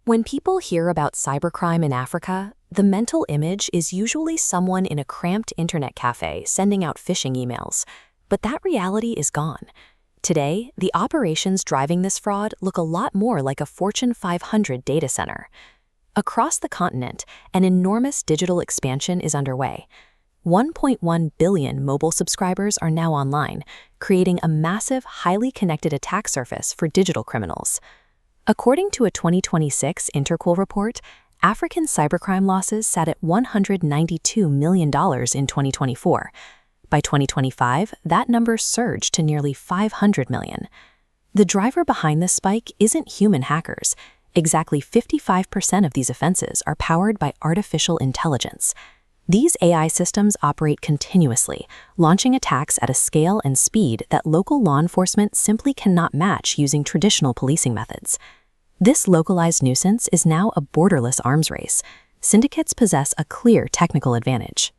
When people hear about cybercrime in Africa, the mental image is usually someone in a cramped internet cafe sending out phishing emails. But that reality is gone. Today, the operations driving this fraud look a lot more like a Fortune 500 data center. Across the continent, an enormous digital expansion is underway. 1.1 billion mobile subscribers are now online, creating a massive, highly connected attack surface for digital criminals. According to a 2026 Interpol report, African cybercrime losses sat at $192 million in 2024. By 2025, that number surged to nearly $500 million. The driver behind this spike isn't human hackers. Exactly 55% of these offenses are powered by artificial intelligence. These AI systems operate continuously, launching attacks at a scale and speed that local law enforcement simply cannot match using traditional policing methods. This localized nuisance is now a borderless arms race. Syndicates possess a clear technical advantage.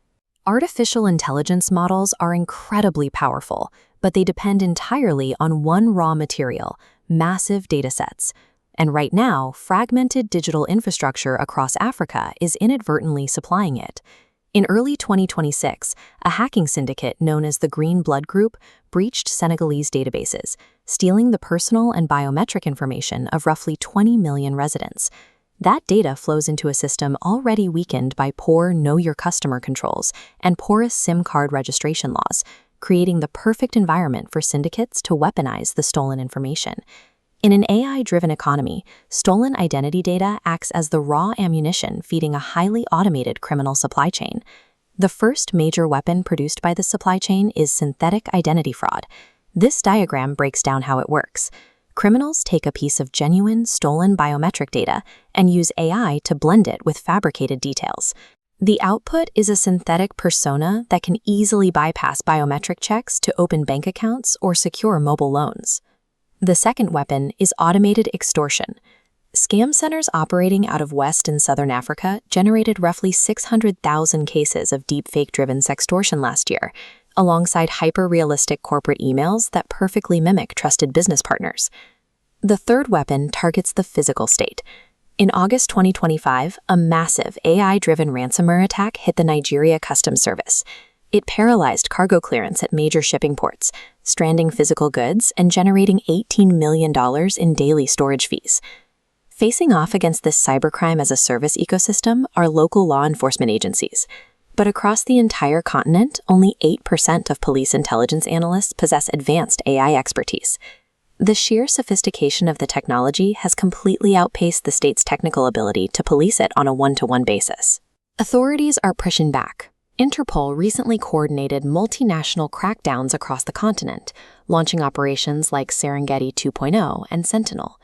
Artificial intelligence models are incredibly powerful, but they depend entirely on one raw material, massive datasets. And right now, fragmented digital infrastructure across Africa is inadvertently supplying it. In early 2026, a hacking syndicate known as the Green Blood Group breached Senegalese databases, stealing the personal and biometric information of roughly 20 million residents. That data flows into a system already weakened by poor know-your-customer controls and porous SIM card registration laws, creating the perfect environment for syndicates to weaponize the stolen information. In an AI-driven economy, stolen identity data acts as the raw ammunition feeding a highly automated criminal supply chain. The first major weapon produced by the supply chain is synthetic identity fraud. This diagram breaks down how it works. Criminals take a piece of genuine, stolen biometric data and use AI to blend it with fabricated details. The output is a synthetic persona that can easily bypass biometric checks to open bank accounts or secure mobile loans. The second weapon is automated extortion. Scam centers operating out of West and Southern Africa generated roughly 600,000 cases of deepfake-driven sextortion last year, alongside hyper-realistic corporate emails that perfectly mimic trusted business partners. The third weapon targets the physical state. In August 2025, a massive AI-driven ransomware attack hit the Nigeria Customs Service. It paralyzed cargo clearance at major shipping ports, stranding physical goods and generating $18 million in daily storage fees. Facing off against this cybercrime as a service ecosystem are local law enforcement agencies. But across the entire continent, only 8% of police intelligence analysts possess advanced AI expertise. The sheer sophistication of the technology has completely outpaced the state's technical ability to police it on a one-to-one basis. Authorities are pushing back. Interpol recently coordinated multinational crackdowns across the continent, launching operations like Serengeti 2.0 and Sentinel.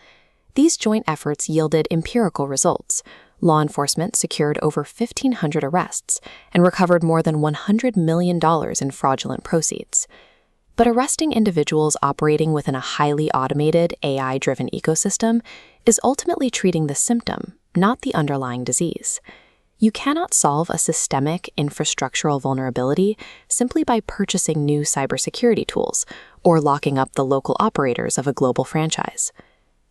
These joint efforts yielded empirical results. Law enforcement secured over 1,500 arrests and recovered more than $100 million in fraudulent proceeds. But arresting individuals operating within a highly automated, AI-driven ecosystem is ultimately treating the symptom, not the underlying disease. You cannot solve a systemic infrastructural vulnerability simply by purchasing new cybersecurity tools or locking up the local operators of a global franchise.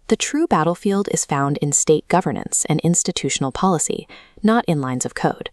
The true battlefield is found in state governance and institutional policy, not in lines of code.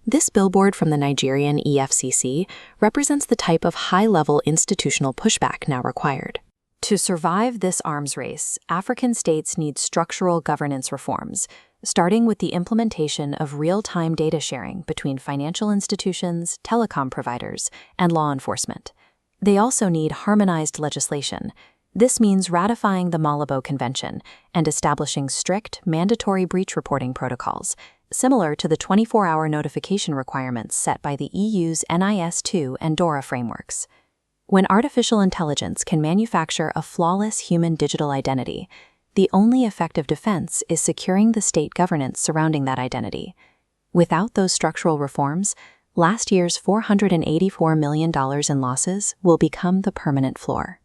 This billboard from the Nigerian EFCC represents the type of high-level institutional pushback now required. To survive this arms race, African states need structural governance reforms, starting with the implementation of real-time data sharing between financial institutions, telecom providers, and law enforcement. They also need harmonized legislation. This means ratifying the Malabo Convention and establishing strict, mandatory breach reporting protocols, similar to the 24-hour notification requirements set by the EU's NIS2 and DORA frameworks. When artificial intelligence can manufacture a flawless human digital identity, the only effective defense is securing the state governance surrounding that identity. Without those structural reforms, last year's $484 million in losses will become the permanent floor.